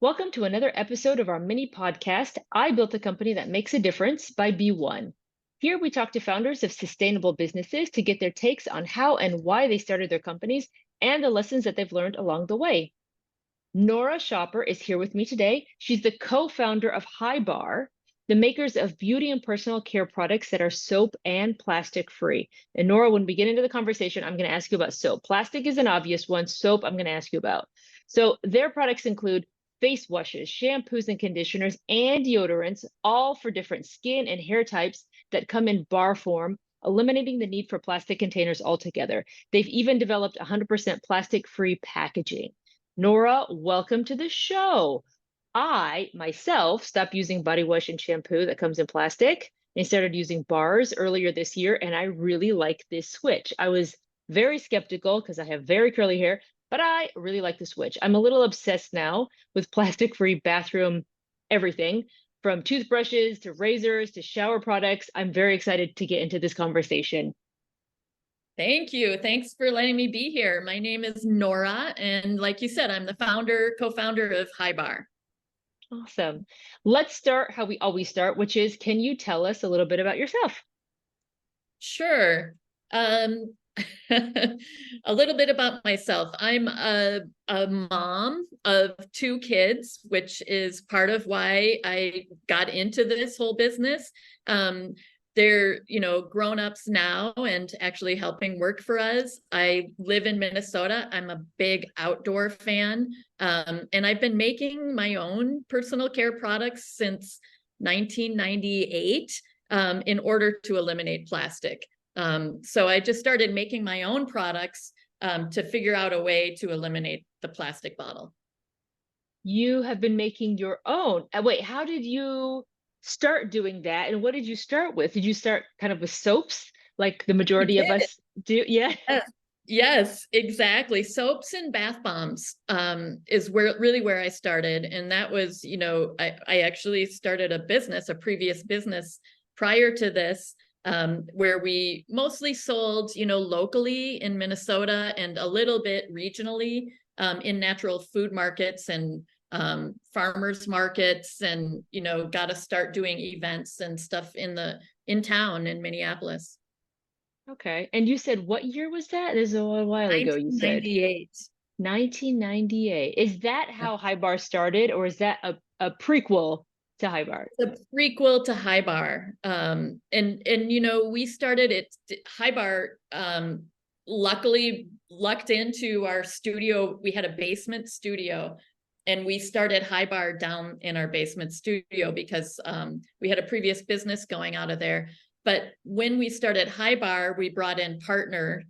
Welcome to another episode of our mini podcast, I Built a Company That Makes a Difference by B1. Here we talk to founders of sustainable businesses to get their takes on how and why they started their companies and the lessons that they've learned along the way. Nora Schaper is here with me today. She's the co-founder of HiBAR, the makers of beauty and personal care products that are soap and plastic free. And Nora, when we get into the conversation, I'm going to ask you about soap. Plastic is an obvious one. Soap, I'm going to ask you about. So their products include face washes, shampoos and conditioners, and deodorants, all for different skin and hair types that come in bar form, eliminating the need for plastic containers altogether. They've even developed 100% plastic-free packaging. Nora, welcome to the show. I myself stopped using body wash and shampoo that comes in plastic and started using bars earlier this year, and I really like this switch. I was very skeptical because I have very curly hair, but I really like the switch. I'm a little obsessed now with plastic-free bathroom everything, from toothbrushes to razors to shower products. I'm very excited to get into this conversation. Thank you. Thanks for letting me be here. My name is Nora, and like you said, I'm the co-founder of HiBAR. Awesome. Let's start how we always start, which is, can you tell us a little bit about yourself? Sure. Um, a little bit about myself. I'm a mom of two kids, which is part of why I got into this whole business. They're, grown-ups now and actually helping work for us. I live in Minnesota. I'm a big outdoor fan. And I've been making my own personal care products since 1998 in order to eliminate plastic. So I just started making my own products to figure out a way to eliminate the plastic bottle. You have been making your own. Wait, how did you start doing that? And what did you start with? Did you start kind of with soaps, like the I majority of did. us do? Yeah. Yes, exactly. Soaps and bath bombs is where I started. And that was, I actually started a previous business prior to this, where we mostly sold, locally in Minnesota and a little bit regionally in natural food markets and farmers markets, and, got to start doing events and stuff in town in Minneapolis. Okay. And you said what year was that? This is a while ago, you said. 1998. 1998. Is that how HiBAR started, or is that a prequel to HiBAR? The prequel to HiBAR. And we started it. HiBAR luckily lucked into our studio. We had a basement studio, and we started HiBAR down in our basement studio because we had a previous business going out of there. But when we started HiBAR, we brought in partner.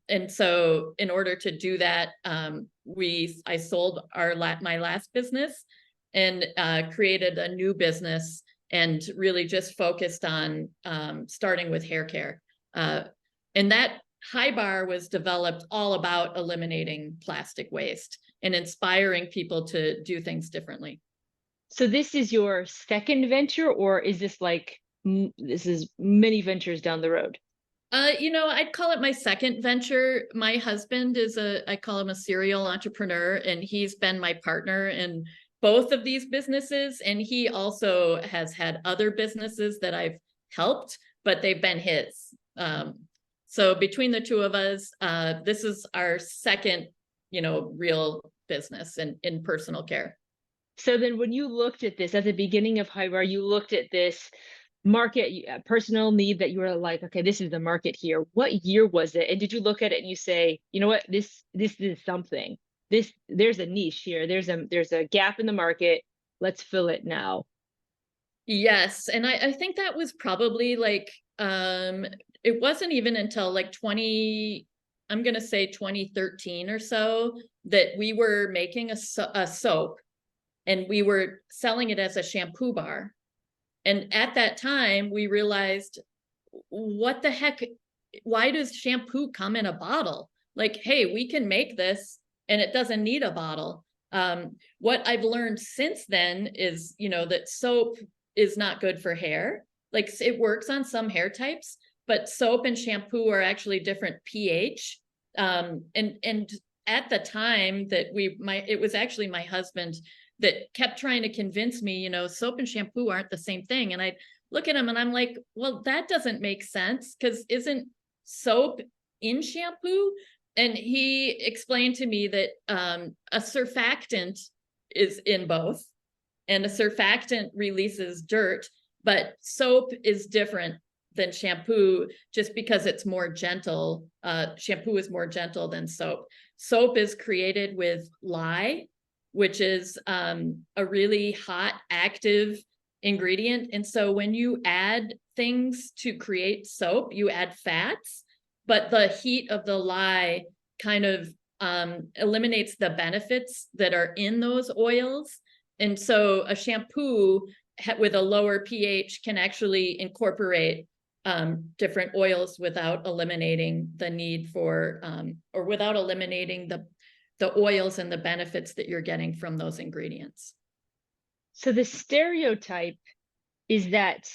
And so in order to do that, I sold my last business and created a new business and really just focused on starting with hair care. And that HiBAR was developed all about eliminating plastic waste and inspiring people to do things differently. So this is your second venture, or is this like this is many ventures down the road? I'd call it my second venture. My husband I call him a serial entrepreneur, and he's been my partner in both of these businesses. And he also has had other businesses that I've helped, but they've been his. So between the two of us, this is our second, real business in personal care. So then when you looked at this at the beginning of HiBAR, you looked at this market, personal need that you were like, okay, this is the market here. What year was it? And did you look at it and you say, you know what, this is something. There's a niche here. There's a gap in the market. Let's fill it now. Yes. And I think that was probably like, it wasn't even until like 2013 or so that we were making a soap, and we were selling it as a shampoo bar. And at that time, we realized, what the heck? Why does shampoo come in a bottle? Like, hey, we can make this and it doesn't need a bottle. What I've learned since then is, that soap is not good for hair. Like, it works on some hair types, but soap and shampoo are actually different pH. And at the time that it was actually my husband that kept trying to convince me, you know, soap and shampoo aren't the same thing. And I'd look at him and I'm like, well, that doesn't make sense, because isn't soap in shampoo? And he explained to me that a surfactant is in both, and a surfactant releases dirt, but soap is different than shampoo just because it's more gentle. Shampoo is more gentle than soap. Soap is created with lye, which is a really hot, active ingredient. And so when you add things to create soap, you add fats, but the heat of the lye kind of eliminates the benefits that are in those oils. And so a shampoo with a lower pH can actually incorporate different oils without eliminating the need for, or without eliminating the oils and the benefits that you're getting from those ingredients. So the stereotype is that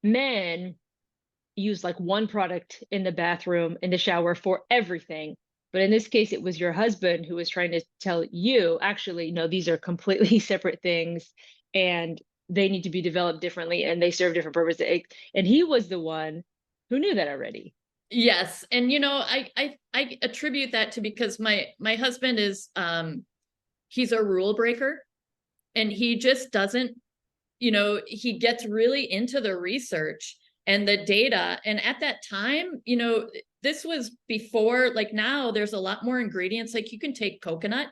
men use like one product in the bathroom, in the shower for everything. But in this case, it was your husband who was trying to tell you, actually, no, these are completely separate things and they need to be developed differently and they serve different purposes. And he was the one who knew that already. Yes. And, you know, I attribute that to, because my husband is, he's a rule breaker, and he just doesn't, you know, he gets really into the research and the data. And at that time, you know, this was before, like now there's a lot more ingredients. Like you can take coconut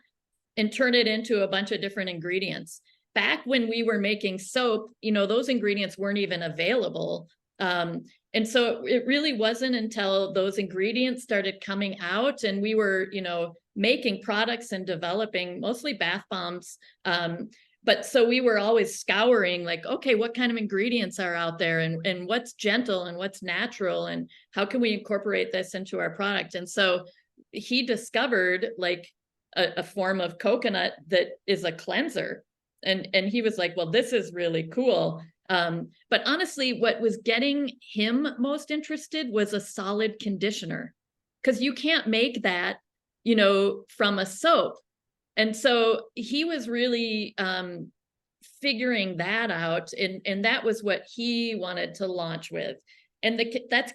and turn it into a bunch of different ingredients. Back when we were making soap, you know, those ingredients weren't even available. And so it really wasn't until those ingredients started coming out and we were, you know, making products and developing mostly bath bombs. But so we were always scouring, like, okay, what kind of ingredients are out there, and what's gentle and what's natural, and how can we incorporate this into our product? And so he discovered like a form of coconut that is a cleanser. And he was like, well, this is really cool. But honestly, what was getting him most interested was a solid conditioner, because you can't make that, you know, from a soap. And so he was really figuring that out, and that was what he wanted to launch with. And that's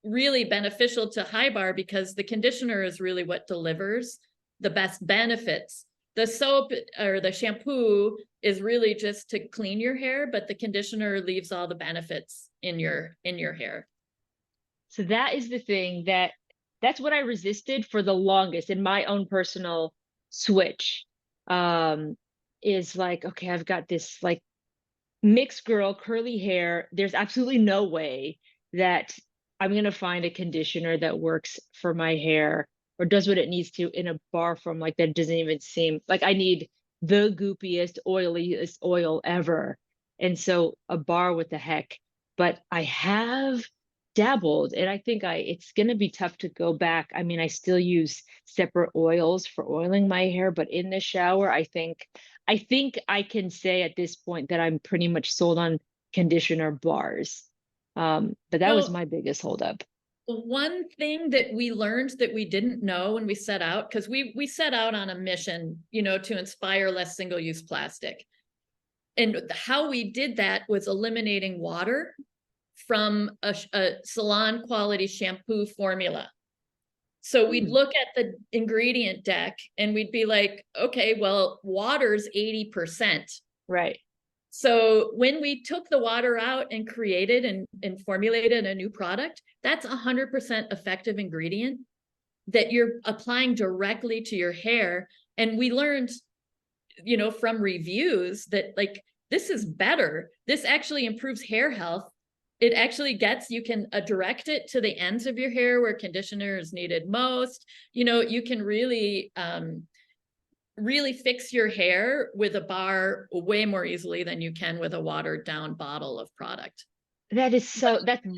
really beneficial to HiBAR, because the conditioner is really what delivers the best benefits. The soap or the shampoo is really just to clean your hair, but the conditioner leaves all the benefits in your hair. So that is the thing that's what I resisted for the longest in my own personal switch. Is like, okay, I've got this like mixed girl, curly hair. There's absolutely no way that I'm going to find a conditioner that works for my hair or does what it needs to in a bar form like that. Doesn't even seem like I need the goopiest, oiliest oil ever. And so a bar, what the heck? But I have dabbled and I think it's going to be tough to go back. I mean, I still use separate oils for oiling my hair, but in the shower, I think I can say at this point that I'm pretty much sold on conditioner bars. But that was So my biggest holdup. one thing that we learned that we didn't know when we set out, because we set out on a mission, you know, to inspire less single-use plastic. And how we did that was eliminating water from a salon quality shampoo formula. So we'd look at the ingredient deck and we'd be like, okay, well, water's 80%. Right. So when we took the water out and created and formulated a new product, that's 100% effective ingredient that you're applying directly to your hair. And we learned, you know, from reviews that like, this is better. This actually improves hair health. It actually you can direct it to the ends of your hair where conditioner is needed most. You know, you can really, really fix your hair with a bar way more easily than you can with a watered down bottle of product. That's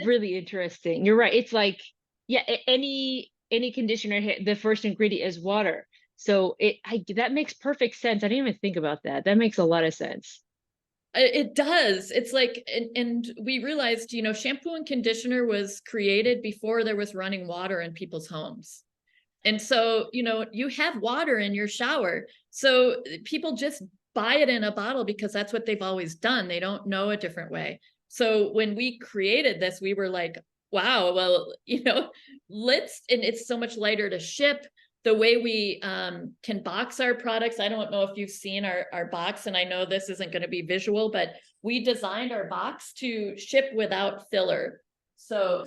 really interesting. You're right. It's like, yeah, any conditioner, the first ingredient is water. So that makes perfect sense. I didn't even think about that. That makes a lot of sense. It does. It's like, and we realized, you know, shampoo and conditioner was created before there was running water in people's homes. And so, you have water in your shower. So people just buy it in a bottle because that's what they've always done. They don't know a different way. So when we created this, we were like, wow, well, and it's so much lighter to ship. The way we can box our products. I don't know if you've seen our box, and I know this isn't going to be visual, but we designed our box to ship without filler. So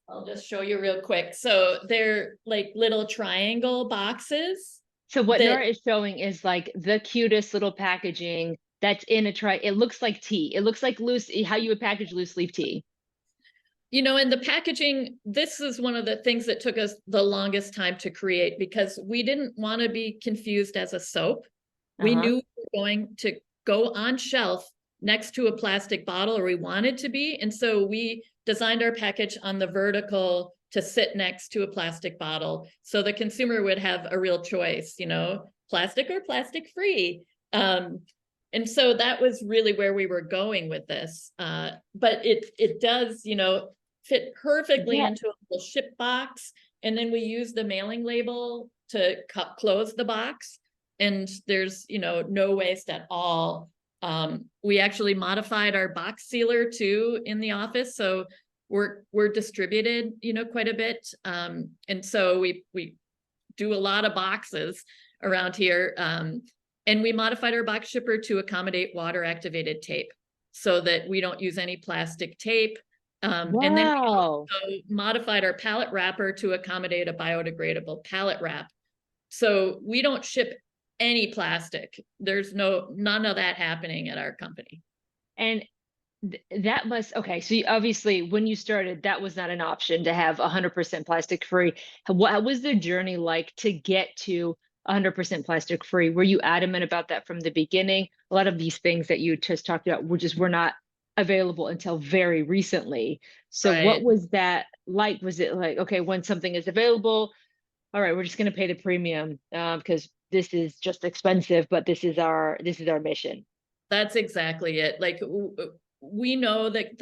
I'll just show you real quick. So they're like little triangle boxes So what that, Nora is showing is like the cutest little packaging that's in a tray. It looks like tea. It looks like loose, how you would package loose leaf tea. in the packaging, this is one of the things that took us the longest time to create because we didn't want to be confused as a soap. We Uh-huh. knew we were going to go on shelf next to a plastic bottle, or we wanted to be. And so we designed our package on the vertical to sit next to a plastic bottle. So the consumer would have a real choice, plastic or plastic free. And so that was really where we were going with this. But it does, fit perfectly Yeah. into a little ship box. And then we use the mailing label to close the box. And there's, no waste at all. We actually modified our box sealer too in the office. So we're distributed, quite a bit. And so we do a lot of boxes around here. And we modified our box shipper to accommodate water activated tape so that we don't use any plastic tape. And then we Wow. also modified our pallet wrapper to accommodate a biodegradable pallet wrap. So we don't ship any plastic. There's none of that happening at our company. And that must, okay. So obviously when you started, that was not an option to have 100% plastic free. What was the journey like to get to 100% plastic free? Were you adamant about that from the beginning? A lot of these things that you just talked about were not available until very recently. So what Right. was that like? Was it like, okay, when something is available, all right, we're just going to pay the premium because this is just expensive, but this is our mission. That's exactly it. Like we know that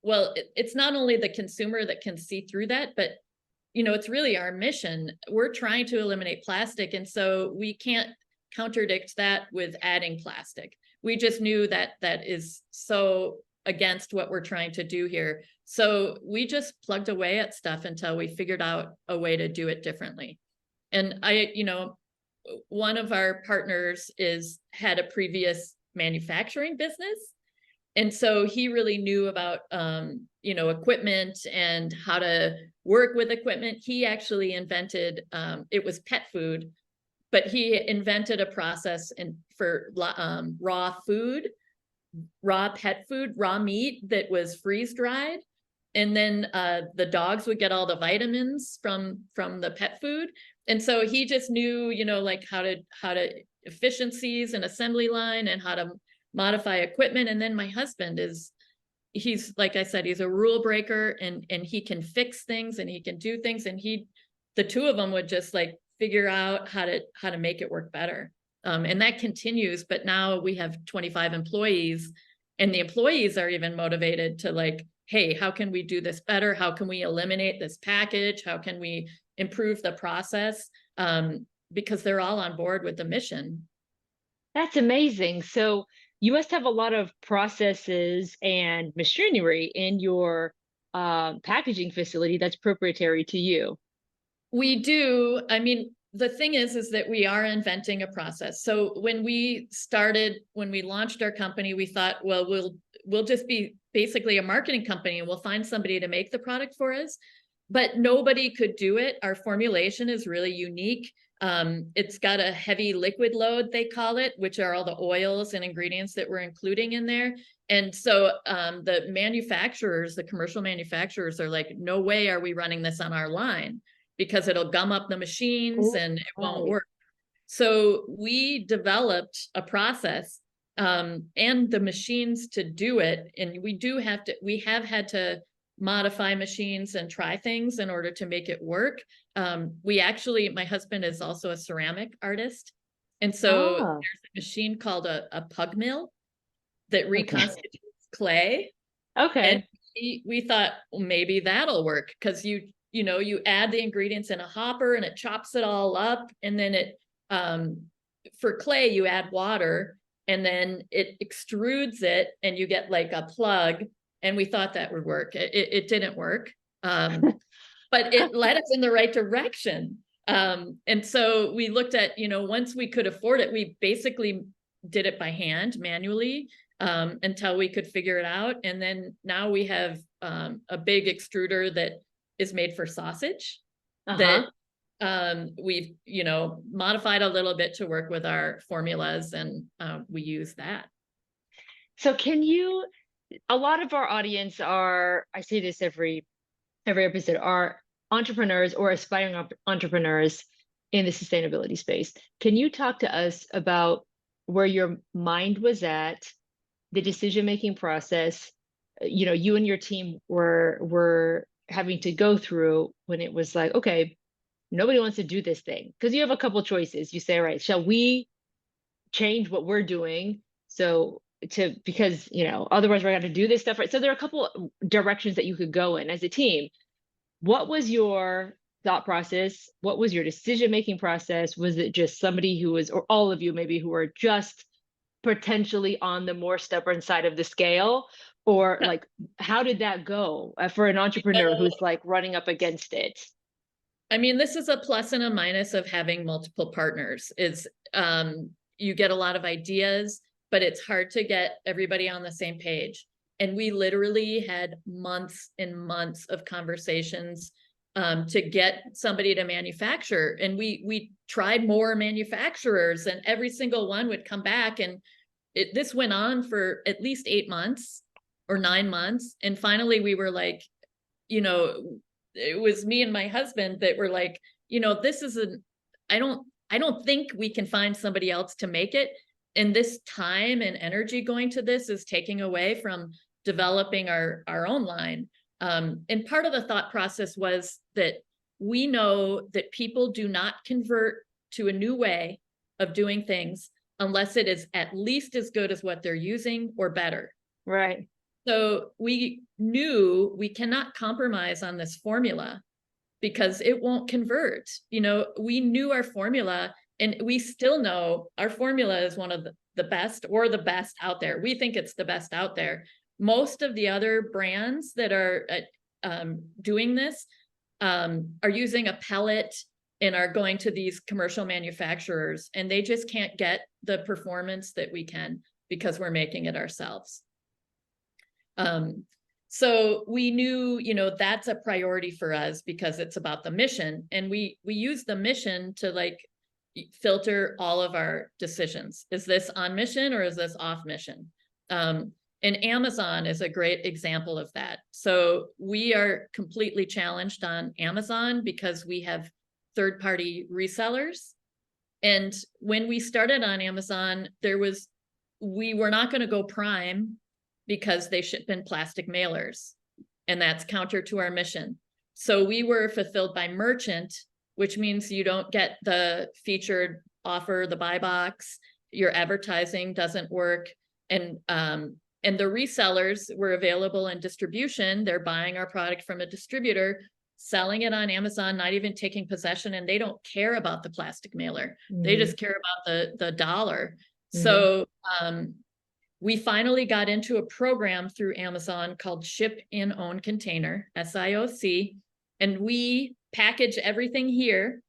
well, it's not only the consumer that can see through that, but it's really our mission. We're trying to eliminate plastic, and so we can't contradict that with adding plastic. We just knew that that is so against what we're trying to do here. So we just plugged away at stuff until we figured out a way to do it differently. And one of our partners had a previous manufacturing business. And so he really knew about, equipment and how to work with equipment. He actually invented, it was pet food, but he invented a process for raw food, raw pet food, raw meat that was freeze dried. And then the dogs would get all the vitamins from the pet food. And so he just knew, like how to efficiencies and assembly line and how to modify equipment. And then my husband he's like I said, he's a rule breaker, and he can fix things and he can do things. And the two of them would just like figure out how to make it work better. And that continues, but now we have 25 employees, and the employees are even motivated to like, hey, how can we do this better? How can we eliminate this package? How can we improve the process? Because they're all on board with the mission. That's amazing. So you must have a lot of processes and machinery in your packaging facility that's proprietary to you. We do. I mean, the thing is that we are inventing a process. So when we launched our company, we thought, well, we'll just be basically a marketing company and we'll find somebody to make the product for us. But nobody could do it. Our formulation is really unique. It's got a heavy liquid load, they call it, which are all the oils and ingredients that we're including in there. And so the commercial manufacturers are like, no way are we running this on our line, because it'll gum up the machines Oh, and it won't right. work. So we developed a process and the machines to do it. And we have had to modify machines and try things in order to make it work. My husband is also a ceramic artist. And so Ah, there's a machine called a pug mill that okay. reconstitutes clay. And Okay. we thought, well, maybe that'll work, because you know, you add the ingredients in a hopper and it chops it all up. And then for clay, you add water and then it extrudes it and you get like a plug. And we thought that would work. It didn't work. But it led us in the right direction. And so we looked at, you know, once we could afford it, we basically did it by hand manually until we could figure it out. And then now we have a big extruder that is made for sausage that we've, you know, modified a little bit to work with our formulas, and we use that. So a lot of our audience are, I say this every episode, are entrepreneurs or aspiring entrepreneurs in the sustainability space. Can you talk to us about where your mind was at, the decision-making process, you know, you and your team were having to go through when it was like, okay, nobody wants to do this thing? Because you have a couple choices. You say, all right, shall we change what we're doing? Because, you know, otherwise we're going to do this stuff, right? So there are a couple directions that you could go in as a team. What was your thought process? What was your decision-making process? Was it just somebody who was, or all of you maybe, who were just potentially on the more stubborn side of the scale? Or like, how did that go for an entrepreneur who's like running up against it? I mean, this is a plus and a minus of having multiple partners. You get a lot of ideas, but it's hard to get everybody on the same page. And we literally had months and months of conversations to get somebody to manufacture. And we tried more manufacturers, and every single one would come back. And this went on for at least 8 months or 9 months. And finally we were like, you know, it was me and my husband that were like, you know, I don't think we can find somebody else to make it. And this time and energy going to this is taking away from developing our own line. And part of the thought process was that we know that people do not convert to a new way of doing things unless it is at least as good as what they're using or better. Right. So we knew we cannot compromise on this formula because it won't convert. You know, we knew our formula, and we still know our formula is one of the best or the best out there. We think it's the best out there. Most of the other brands that are doing this are using a pellet and are going to these commercial manufacturers, and they just can't get the performance that we can because we're making it ourselves. So we knew, you know, that's a priority for us because it's about the mission, and we use the mission to like filter all of our decisions. Is this on mission or is this off mission? And Amazon is a great example of that. So we are completely challenged on Amazon because we have third-party resellers. And when we started on Amazon, we were not going to go prime because they ship in plastic mailers, and that's counter to our mission. So we were fulfilled by merchant, which means you don't get the featured offer, the buy box, your advertising doesn't work. And the resellers were available in distribution. They're buying our product from a distributor, selling it on Amazon, not even taking possession, and they don't care about the plastic mailer. They just care about the dollar. So we finally got into a program through Amazon called Ship in Own Container, SIOC, and we package everything here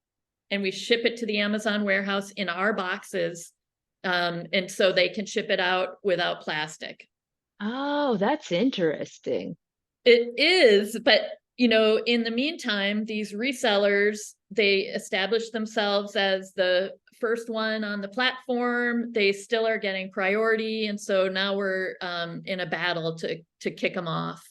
and we ship it to the Amazon warehouse in our boxes, and so they can ship it out without plastic. Oh, that's interesting. It is, but you know, in the meantime, these resellers, they established themselves as the first one on the platform. They still are getting priority, and so now we're in a battle to kick them off,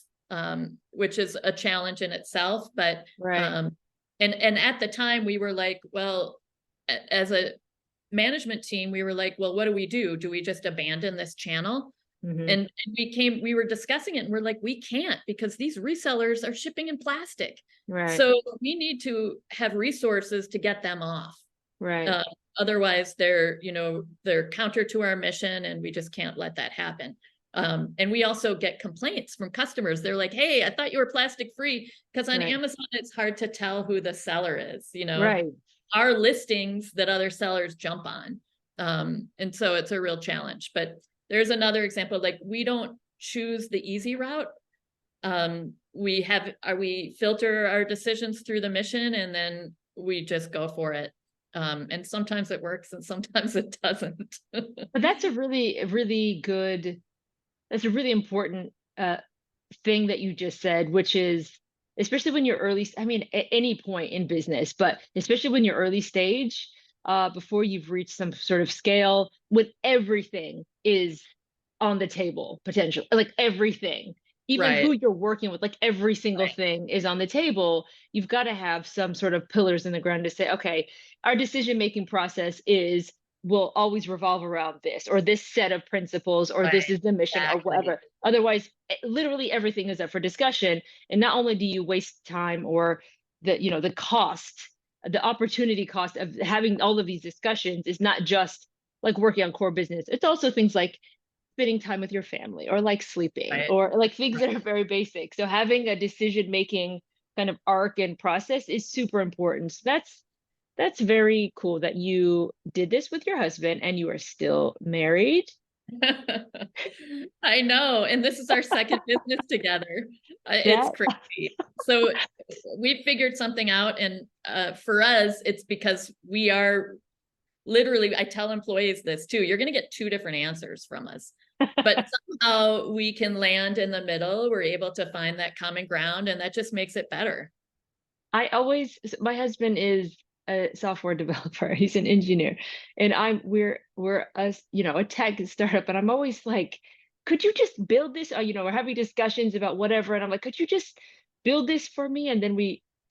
which is a challenge in itself. But right. And at the time, we were like, well, as a management team, we were like, well, what do we do? Do we just abandon this channel? And we were discussing it, and we're like, we can't, because these resellers are shipping in plastic. Right. So we need to have resources to get them off. Right. Otherwise they're counter to our mission, and we just can't let that happen. And we also get complaints from customers. They're like, hey, I thought you were plastic free, because on Right. Amazon, it's hard to tell who the seller is, Right. our listings that other sellers jump on. And so it's a real challenge. But there's another example, like we don't choose the easy route. We filter our decisions through the mission, and then we just go for it. And sometimes it works and sometimes it doesn't. But that's that's a really important thing that you just said, which is, especially when you're early, I mean, at any point in business, but especially when you're early stage, before you've reached some sort of scale, with everything is on the table, potential, like everything, even who Right. you're working with, like every single Right. thing is on the table. You've got to have some sort of pillars in the ground to say, okay, our decision making process is will always revolve around this or this set of principles or this Right. is the mission or Exactly. whatever. Otherwise, literally everything is up for discussion. And not only do you waste time or the cost, the opportunity cost of having all of these discussions is not just like working on core business. It's also things like spending time with your family or like sleeping Right. or like things that Right. are very basic. So having a decision making kind of arc and process is super important. So that's very cool that you did this with your husband and you are still married. I know. And this is our second business together. It's That crazy. So we figured something out. And for us, it's because we are literally, I tell employees this too, you're going to get two different answers from us. But somehow we can land in the middle. We're able to find that common ground, and that just makes it better. my husband is a software developer. He's an engineer. And we're a tech startup. And I'm always like, could you just build this? We're having discussions about whatever. And I'm like, could you just build this for me? And then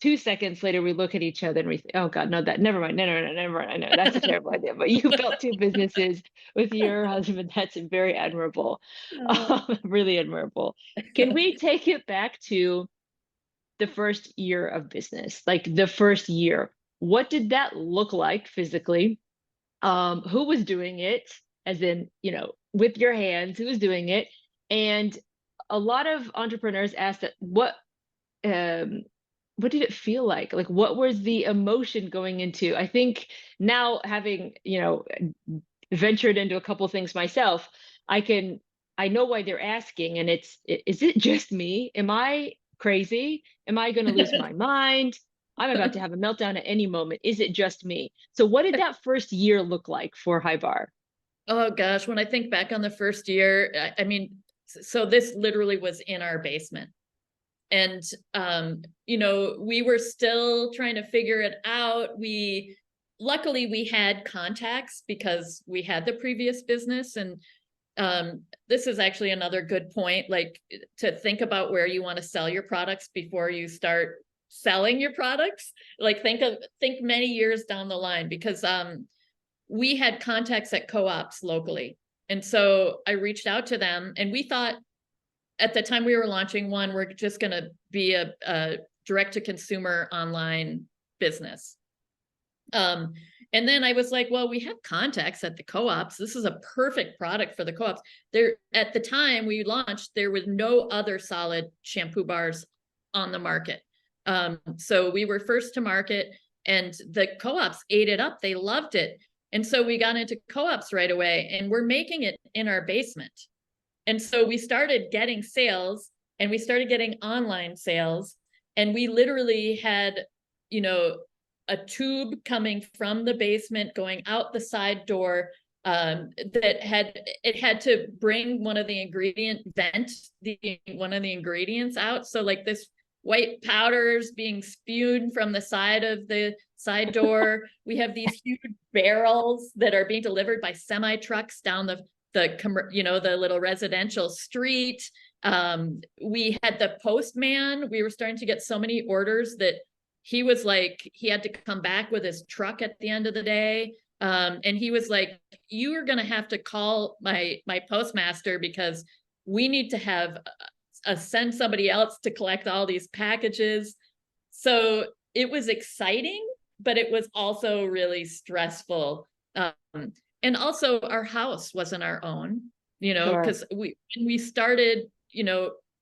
2 seconds later, we look at each other and we think, oh God, no, never mind. No, no, no, never mind. I know that's a terrible idea. But you built two businesses with your husband. That's very admirable. Really admirable. Can we take it back to the first year of business, like the first year? What did that look like physically? Who was doing it, as in, with your hands, who was doing it? And a lot of entrepreneurs ask that um, what did it feel like? Like, what was the emotion going into? I think now, having, ventured into a couple things myself, I can I know why they're asking, and is it just me? Am I crazy? Am I going to lose my mind? I'm about to have a meltdown at any moment. Is it just me? So what did that first year look like for HiBAR? Oh gosh, when I think back on the first year, I mean, so this literally was in our basement. And we were still trying to figure it out. Luckily we had contacts because we had the previous business. And this is actually another good point, like to think about where you want to sell your products before you start selling your products. Like think many years down the line, because we had contacts at co-ops locally. And so I reached out to them, and we thought at the time we were launching one, we're just going to be a direct to consumer online business. And then I was like, well, we have contacts at the co-ops. This is a perfect product for the co-ops. There, at the time we launched, there was no other solid shampoo bars on the market. So we were first to market, and the co-ops ate it up. They loved it. And so we got into co-ops right away, and we're making it in our basement. And so we started getting sales, and we started getting online sales, and we literally had, a tube coming from the basement going out the side door, that had to bring one of the ingredients out. So like this white powders being spewed from the side of the side door. We have these huge barrels that are being delivered by semi trucks down the little residential street. We had the postman. We were starting to get so many orders that he was like, he had to come back with his truck at the end of the day. And he was like, you are going to have to call my postmaster, because we need to have send somebody else to collect all these packages. So it was exciting, but it was also really stressful. And also our house wasn't our own. you know, Sure. because when we started,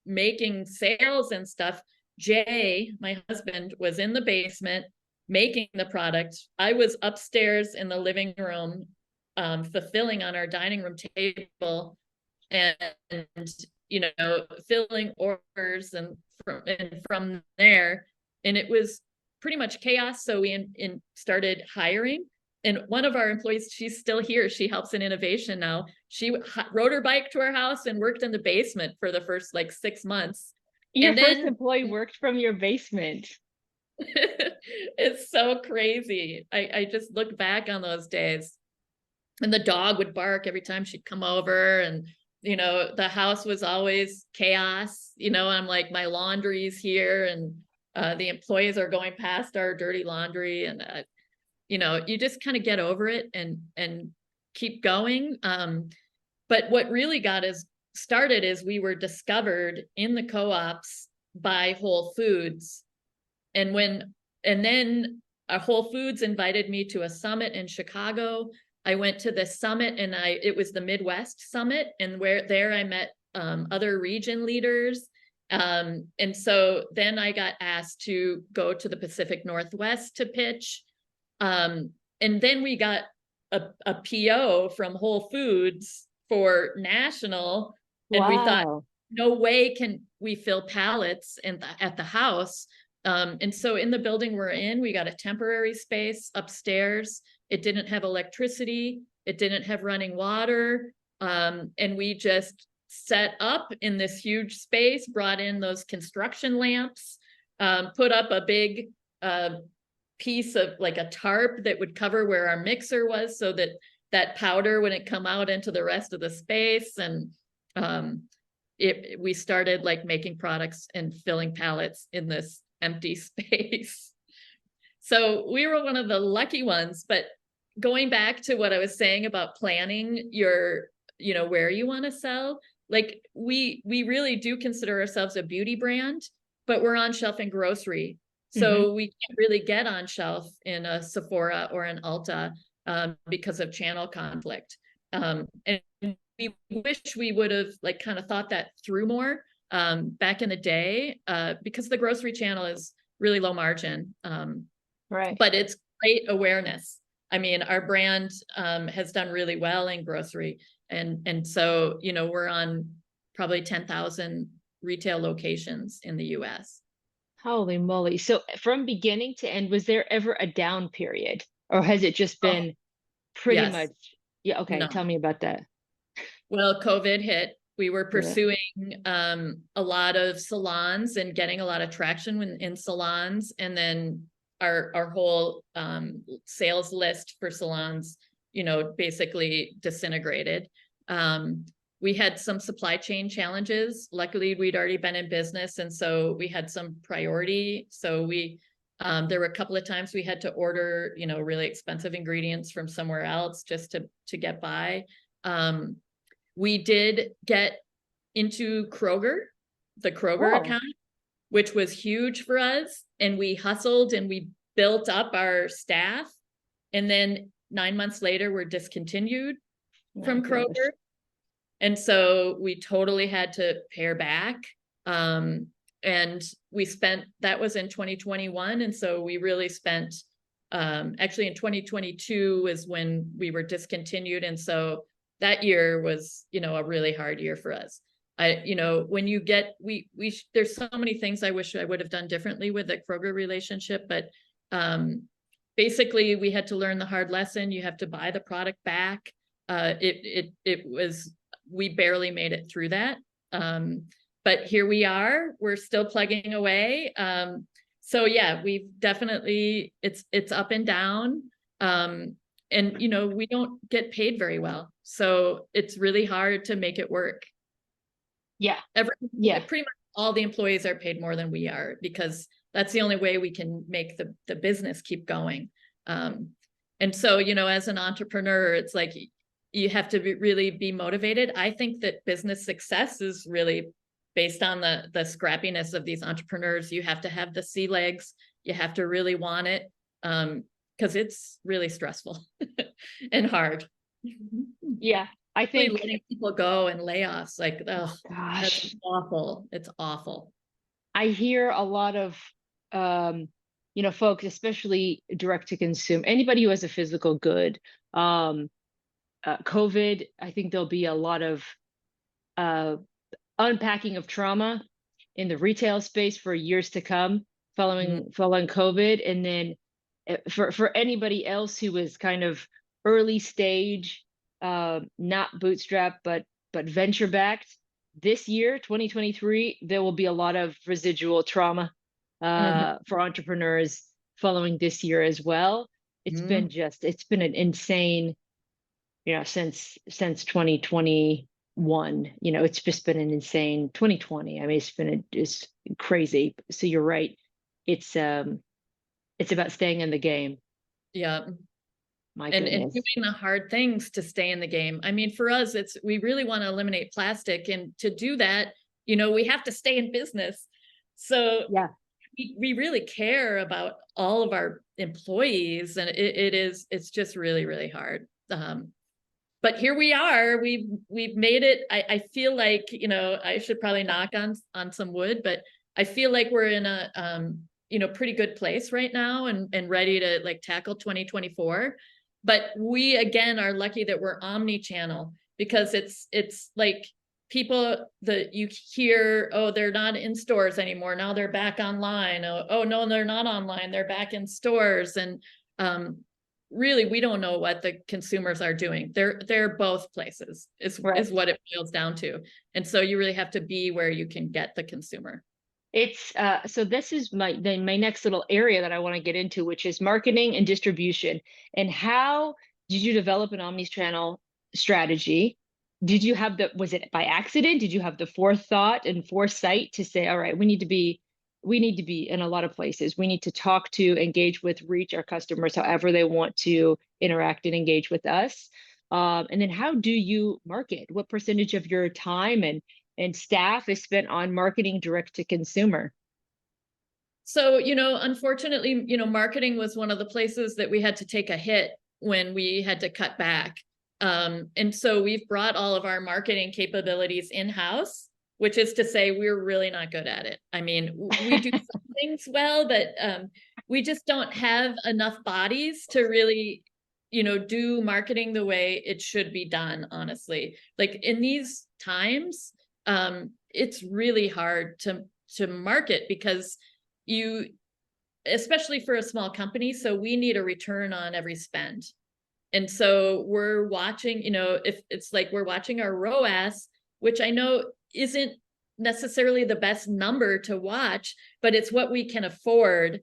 making sales and stuff, Jay, my husband, was in the basement making the product. I was upstairs in the living room, fulfilling on our dining room table, and filling orders, and from there, and it was pretty much chaos. So we started hiring. And one of our employees, she's still here. She helps in innovation now. She rode her bike to our house and worked in the basement for the first like 6 months. Your And first then employee worked from your basement. it's so crazy. I just look back on those days, and the dog would bark every time she'd come over, and the house was always chaos. I'm like, my laundry's here, and the employees are going past our dirty laundry, and you just kind of get over it and keep going. But what really got us started is we were discovered in the co-ops by Whole Foods. And then Whole Foods invited me to a summit in Chicago. I went to the summit, and it was the Midwest Summit, and there I met other region leaders. And so then I got asked to go to the Pacific Northwest to pitch. And then we got a PO from Whole Foods for national, and we thought, Wow. no way can we fill pallets at the house. And so in the building we're in, we got a temporary space upstairs. It didn't have electricity. It didn't have running water. And we just set up in this huge space, brought in those construction lamps, put up a big piece of like a tarp that would cover where our mixer was, so that powder wouldn't come out into the rest of the space. And we started like making products and filling pallets in this empty space. So we were one of the lucky ones. But going back to what I was saying about planning your, where you want to sell, like we really do consider ourselves a beauty brand, but we're on shelf in grocery. So we can't really get on shelf in a Sephora or an Ulta because of channel conflict. And we wish we would have like kind of thought that through more back in the day, because the grocery channel is really low margin, Right. but it's great awareness. I mean, our brand has done really well in grocery, and so we're on probably 10,000 retail locations in the U.S. Holy moly. So from beginning to end, was there ever a down period, or has it just Oh, been pretty yes. much? Yeah, okay. No. Tell me about that. Well, COVID hit. We were Yeah. pursuing a lot of salons and getting a lot of traction in salons, and then our whole sales list for salons, basically disintegrated. We had some supply chain challenges. Luckily, we'd already been in business, and so we had some priority. So there were a couple of times we had to order, really expensive ingredients from somewhere else just to get by. We did get into the Kroger Oh, account, which was huge for us. And we hustled and we built up our staff. And then 9 months later, we're discontinued my from gosh. Kroger. And so we totally had to pare back. And that was in 2021. And so we really spent, actually in 2022 was when we were discontinued. And so that year was, a really hard year for us. When you get, there's so many things I wish I would have done differently with the Kroger relationship, but basically we had to learn the hard lesson. You have to buy the product back. We barely made it through that. But here we are, we're still plugging away. So yeah, we've definitely, it's up and down. And we don't get paid very well. So it's really hard to make it work. Yeah. Pretty much all the employees are paid more than we are, because that's the only way we can make the business keep going. And so, as an entrepreneur, it's like, you have to really be motivated. I think that business success is really based on the scrappiness of these entrepreneurs. You have to have the sea legs. You have to really want it, because it's really stressful and hard. Yeah. I Really think, letting people go and layoffs, like, oh, that's gosh, awful. It's awful. I hear a lot of, um, folks, especially direct to consume, anybody who has a physical good. Um, COVID, I think there'll be a lot of uh, unpacking of trauma in the retail space for years to come, Mhm, following COVID, and then for anybody else who was kind of early stage, not bootstrap, but venture backed. This year, 2023, there will be a lot of residual trauma mhm, for entrepreneurs following this year as well. mhm. It's been an insane, since 2021, it's just been an insane 2020. I mean, it's crazy. So you're right. It's um it's about staying in the game. Yeah. My And goodness. doing the hard things to stay in the game. I mean, for us, it's we really want to eliminate plastic, and to do that, we have to stay in business. So Yeah. we really care about all of our employees, and it's just really, really hard. But here we are. We've made it. I feel like, I should probably knock on some wood, but I feel like we're in a pretty good place right now, and ready to like tackle 2024. But we again are lucky that we're omni-channel, because it's like people that you hear, oh, they're not in stores anymore. Now they're back online. Oh no, they're not online. They're back in stores. And um really, we don't know what the consumers are doing. They're both places, is Right. what it boils down to. And so you really have to be where you can get the consumer. It's so this is my next little area that I want to get into, which is marketing and distribution. And how did you develop an omni-channel strategy? Did you have was it by accident? Did you have the forethought and foresight to say, all right, we need to be in a lot of places. We need to talk to, engage with, reach our customers however they want to interact and engage with us. And then how do you market? What percentage of your time and staff is spent on marketing direct to consumer? So, unfortunately, marketing was one of the places that we had to take a hit when we had to cut back. And so we've brought all of our marketing capabilities in-house, which is to say we're really not good at it. I mean, we do some things well, but we just don't have enough bodies to really, do marketing the way it should be done, honestly. Like in these times, it's really hard to market, because you, especially for a small company, so we need a return on every spend. And so we're watching, if it's like we're watching our ROAS, which I know isn't necessarily the best number to watch, but it's what we can afford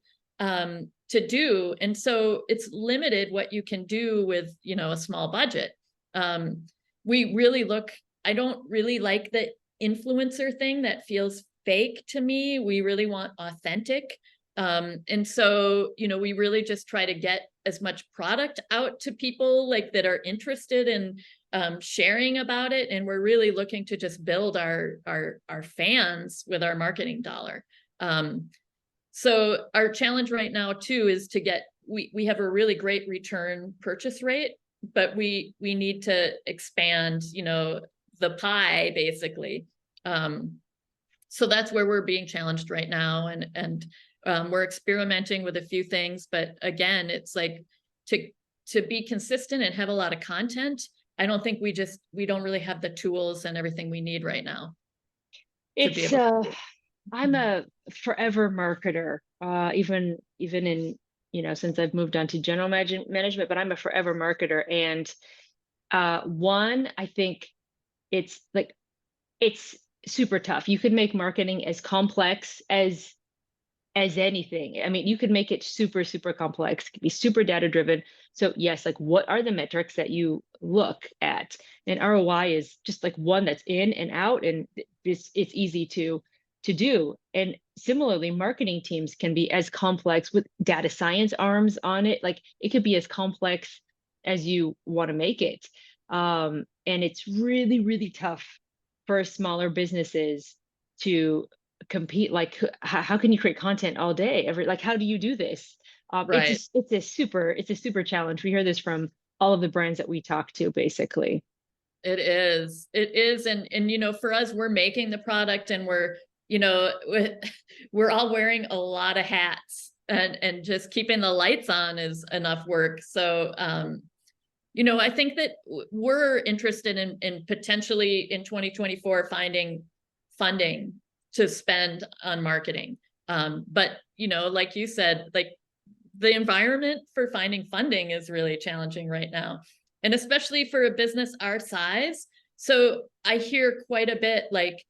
to do. And so it's limited what you can do with, a small budget. Um, we really look, I don't really like the influencer thing that feels fake to me. We really want authentic. And so, we really just try to get as much product out to people like that are interested in sharing about it. And we're really looking to just build our fans with our marketing dollar. So our challenge right now too is to get, we have a really great return purchase rate, but we need to expand, the pie basically. So that's where we're being challenged right now, and we're experimenting with a few things, but again, it's like to be consistent and have a lot of content. I don't think we don't really have the tools and everything we need right now to be It's able to do it. I'm a forever marketer, even in, since I've moved on to general management, but I'm a forever marketer. And one, I think it's like it's super tough. You could make marketing as complex as anything. I mean, you could make it super, super complex, it could be super data driven. So yes, like what are the metrics that you look at? And ROI is just like one that's in and out, and it's easy to do. And similarly, marketing teams can be as complex with data science arms on it. Like it could be as complex as you want to make it. And it's really, really tough for smaller businesses to compete. Like how can you create content all day every, like how do you do this? Right. It's a super challenge. We hear this from all of the brands that we talk to basically. It is. It is. And, you know, for us, we're making the product and we're, you know, we're all wearing a lot of hats, and just keeping the lights on is enough work. So, you know, I think that we're interested in potentially in 2024 finding funding to spend on marketing. But, you know, like you said, like the environment for finding funding is really challenging right now. And especially for a business our size. So I hear quite a bit like,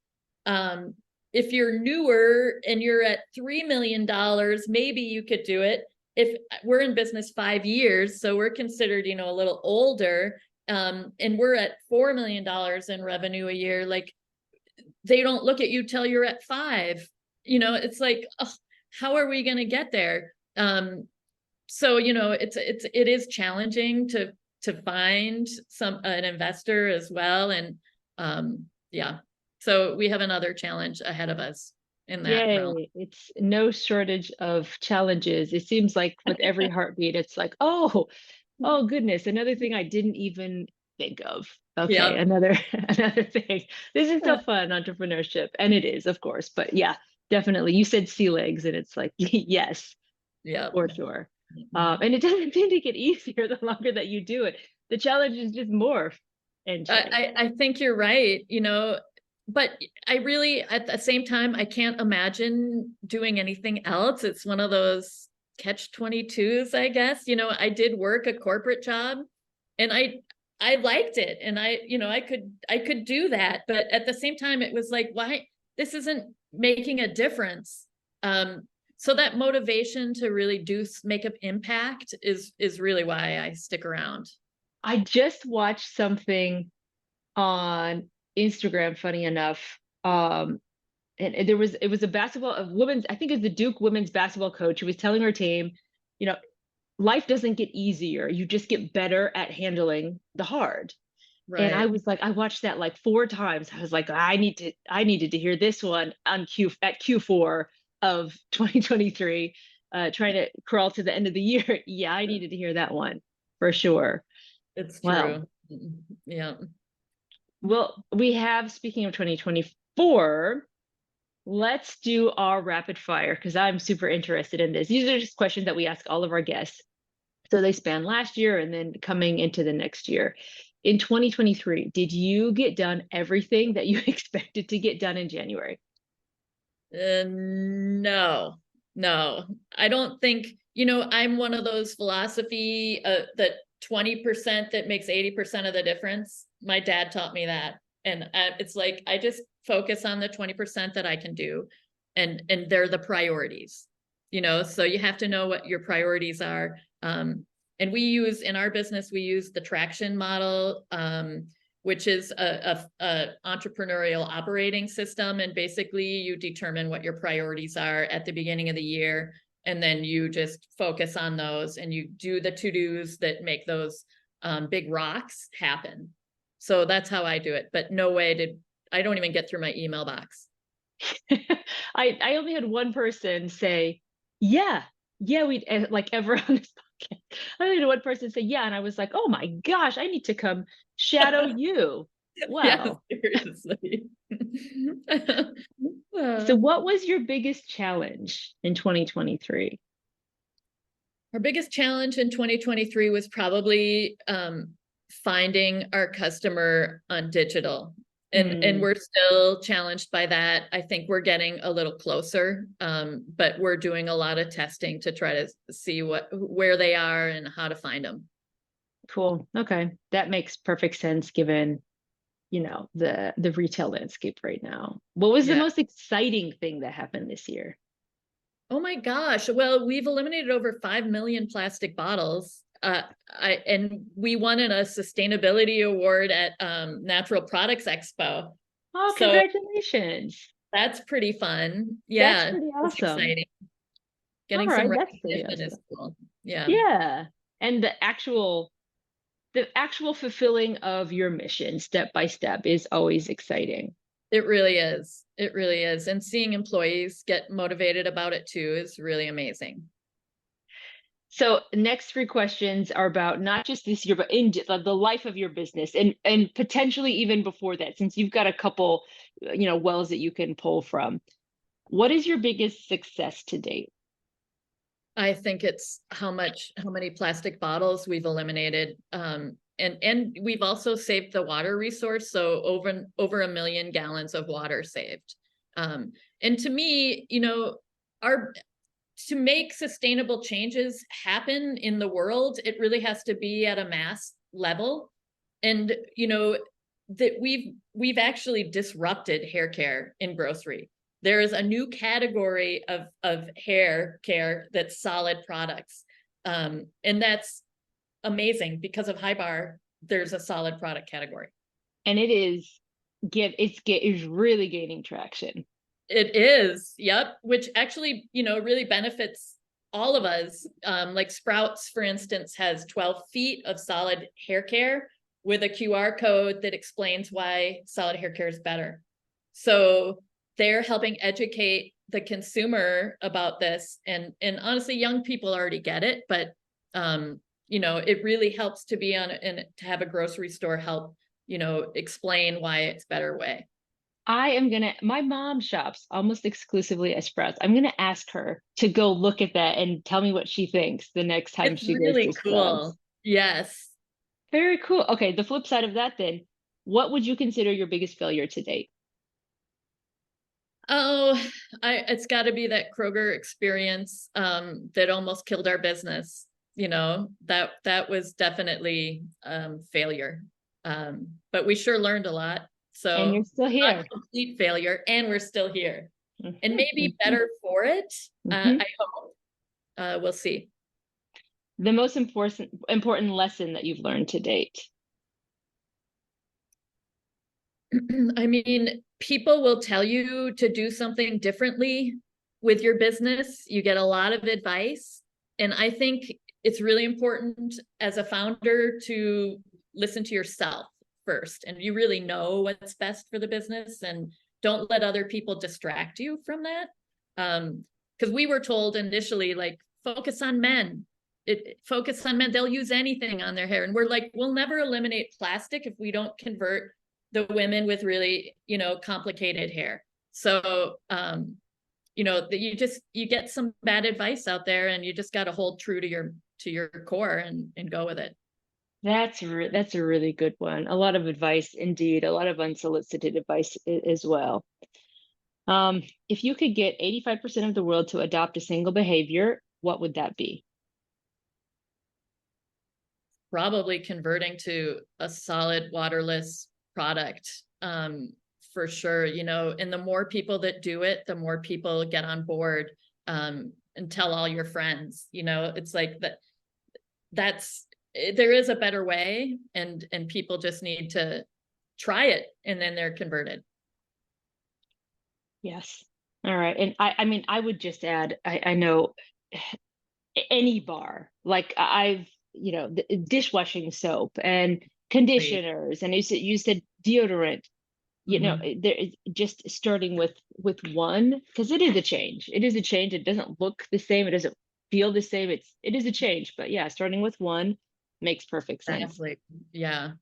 if you're newer and you're at $3 million, maybe you could do it. If we're in business 5 years, so we're considered, you know, a little older, and we're at $4 million in revenue a year, like they don't look at you till you're at 5. You know, it's like, oh, how are we going to get there? So, you know, it is challenging to find an investor as well. And yeah, so we have another challenge ahead of us in that realm. Yay, it's no shortage of challenges. It seems like with every heartbeat, it's like, oh goodness, another thing I didn't even think of. Okay, Yeah. another another thing. This is so fun, entrepreneurship, and it is, of course. But yeah, definitely. You said sea legs, and it's like, yes, Yeah. for sure. And it doesn't seem to get easier the longer that you do it. The challenge is just morph and change. I think you're right, you know, but I really, at the same time, I can't imagine doing anything else. It's one of those catch-22s, I guess. You know, I did work a corporate job and I liked it. And you know, I could do that. But at the same time, it was like, why, this isn't making a difference. So that motivation to really make an impact is really why I stick around. I just watched something on Instagram, funny enough. And it was a basketball of women's, I think it's the Duke women's basketball coach who was telling her team, you know, life doesn't get easier. You just get better at handling the hard. And I Right. was like, I watched that like 4 times. I was like, I needed to hear this one on Q4 of 2023, trying to crawl to the end of the year. Yeah, I needed to hear that one for sure. It's Well, true. Yeah. well, we have, speaking of 2024, let's do our rapid fire because I'm super interested in this. These are just questions that we ask all of our guests. So they span last year and then coming into the next year. In 2023, did you get done everything that you expected to get done in January? No, no, I don't think, you know, I'm one of those philosophy that 20% that makes 80% of the difference. My dad taught me that. And it's like, I just focus on the 20% that I can do. And they're the priorities, you know, so you have to know what your priorities are. And we use, in our business, we use the traction model, which is a entrepreneurial operating system. And basically you determine what your priorities are at the beginning of the year. And then you just focus on those and you do the to-dos that make those big rocks happen. So that's how I do it. But no way I don't even get through my email box. I only had one person say, yeah, we like ever on this podcast. I only had one person say, yeah. And I was like, oh my gosh, I need to come shadow you. Yeah, Wow. seriously. So what was your biggest challenge in 2023? Our biggest challenge in 2023 was probably finding our customer on digital. And we're still challenged by that. I think we're getting a little closer, but we're doing a lot of testing to try to see where they are and how to find them. Cool. Okay. That makes perfect sense given, you know, the retail landscape right now. What was the Yeah. most exciting thing that happened this year? Oh my gosh. Well, we've eliminated over 5 million plastic bottles. And we won a sustainability award at Natural Products Expo. Oh, So congratulations. that's pretty fun. That's Yeah, pretty it's awesome. exciting. All Getting some right, that's pretty recognition is awesome. cool. Yeah, Yeah. And the actual fulfilling of your mission step by step is always exciting. it really is. It really is. And seeing employees get motivated about it too is really amazing. So next three questions are about not just this year, but in the life of your business, and potentially even before that, since you've got a couple, wells that you can pull from. What is your biggest success to date? I think it's how many plastic bottles we've eliminated. And we've also saved the water resource. So over 1 million gallons of water saved. And to me, to make sustainable changes happen in the world, it really has to be at a mass level. And, that we've actually disrupted hair care in grocery. There is a new category of hair care that's solid products. And that's amazing because of HiBAR, there's a solid product category. And it's really gaining traction. It is, yep, which actually, really benefits all of us. Like Sprouts, for instance, has 12 feet of solid hair care with a QR code that explains why solid hair care is better. So they're helping educate the consumer about this. And honestly, young people already get it, but it really helps to be and to have a grocery store help, explain why it's better way. My mom shops almost exclusively at Sprouts. I'm gonna ask her to go look at that and tell me what she thinks the next time It's she goes to really Sprouts. cool. Yes. Very cool. Okay, the flip side of that then, what would you consider your biggest failure to date? Oh, it's got to be that Kroger experience that almost killed our business. That was definitely failure. But we sure learned a lot. And So you're still not here. complete failure, and we're still here, and Mhm, maybe mhm, better for it. mhm. I hope. We'll see. The most important lesson that you've learned to date. I mean, people will tell you to do something differently with your business. You get a lot of advice. And I think it's really important as a founder to listen to yourself first. And you really know what's best for the business, and don't let other people distract you from that. Because we were told initially, like, focus on men. Focus on men. They'll use anything on their hair. And we're like, we'll never eliminate plastic if we don't convert the women with really, complicated hair. So, you get some bad advice out there, and you just got to hold true to your core and go with it. That's a really good one. A lot of advice indeed, a lot of unsolicited advice as well. If you could get 85% of the world to adopt a single behavior, what would that be? Probably converting to a solid waterless product, for sure. And the more people that do it, the more people get on board, and tell all your friends. It's like there is a better way, and people just need to try it, and then they're converted. Yes. All right. And I mean, I would just add, I know any bar, like dishwashing soap and Great. conditioners, and you said deodorant. Mhm. There is just starting with one, because it is a change. It is a change. It doesn't look the same. It doesn't feel the same. It is a change. But yeah, starting with one makes perfect sense. Exactly. Yeah.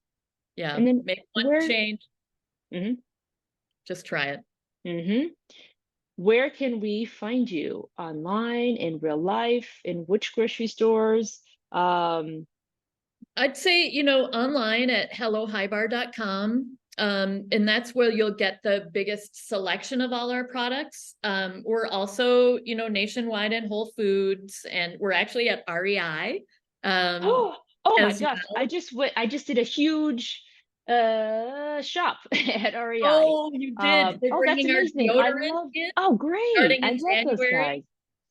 Yeah. And then Make one where? change, Hmm. just try it. Hmm. Where can we find you online, in real life, in which grocery stores? Um, I'd say, online at hellohibar.com. And that's where you'll get the biggest selection of all our products. We're also, nationwide in Whole Foods, and we're actually at REI, oh, oh my as gosh! I well. just went. I just did a huge shop at REI. Oh, you did. They're Oh, that's bringing our amazing. I deodorant love. in Oh, great! starting I in love those January. guys.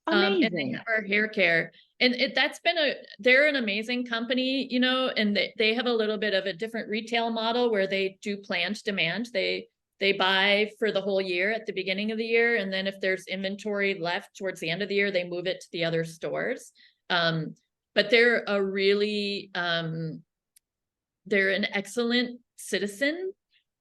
And they Amazing. have our hair care, and they're an amazing company, and they have a little bit of a different retail model where they do planned demand. They buy for the whole year at the beginning of the year, and then if there's inventory left towards the end of the year, they move it to the other stores. But they're an excellent citizen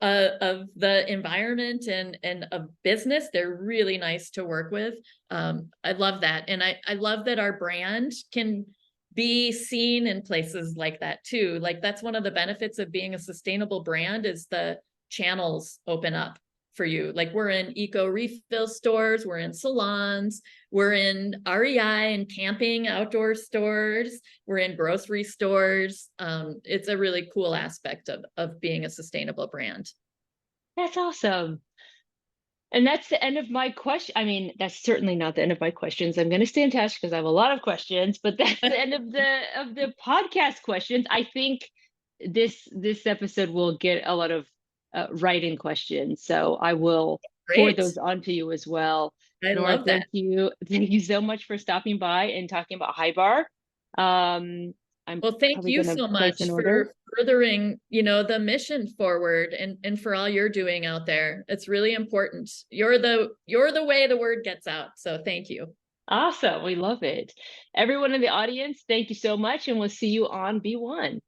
of the environment and of business. They're really nice to work with. I love that. And I love that our brand can be seen in places like that too. Like that's one of the benefits of being a sustainable brand is the channels open up for you. Like we're in eco refill stores, we're in salons, we're in REI and camping outdoor stores, we're in grocery stores. It's a really cool aspect of being a sustainable brand. That's awesome. And that's the end of my question. I mean, that's certainly not the end of my questions. I'm going to stay in touch because I have a lot of questions, but that's the end of the podcast questions. I think this episode will get a lot of write-in questions, so I will forward Great. those on to you as well. I Nora, love that. thank you so much for stopping by and talking about HiBAR. I'm Well, thank probably you going to so place an much order. for furthering, the mission forward and for all you're doing out there. It's really important. You're the way the word gets out. So thank you. Awesome, we love it. Everyone in the audience, thank you so much, and we'll see you on B1.